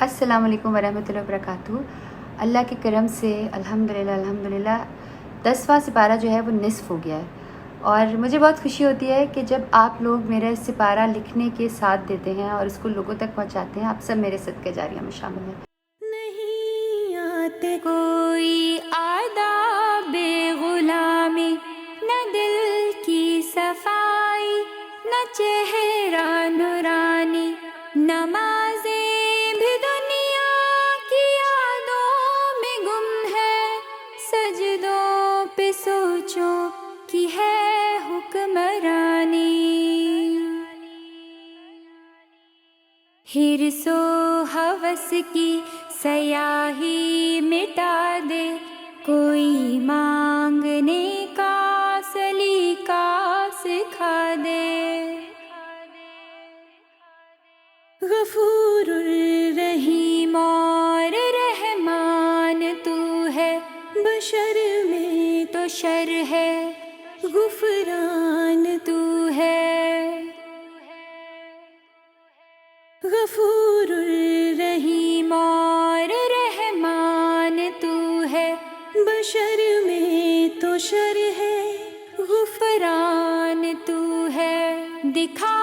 السلام علیکم ورحمۃ اللہ وبرکاتہ۔ اللہ کے کرم سے الحمدللہ 10واں سپارہ جو ہے وہ نصف ہو گیا ہے، اور مجھے بہت خوشی ہوتی ہے کہ جب آپ لوگ میرا سپارہ لکھنے کے ساتھ دیتے ہیں اور اس کو لوگوں تک پہنچاتے ہیں۔ آپ سب میرے صدقہ جاریہ میں شامل ہیں۔ نہیں آتے کوئی آداب غلامی، نہ دل کی صفائی، نہ چہرہ نورانی، نمازیں بھی دنیا کی یادوں میں گم ہے، سجدوں پہ سوچوں کی ہے حکمرانی۔ حرص و ہوس کی سیاہی مٹا دے، کوئی مانگنے کا سلیقہ سکھا دے۔ غفور الرحیم اور رحمان تو ہے، بشر میں تو شر ہے، غفران تو ہے۔ غفور الرحیم اور رحمان تو ہے، بشر میں تو شر ہے، غفران تو ہے۔ دکھا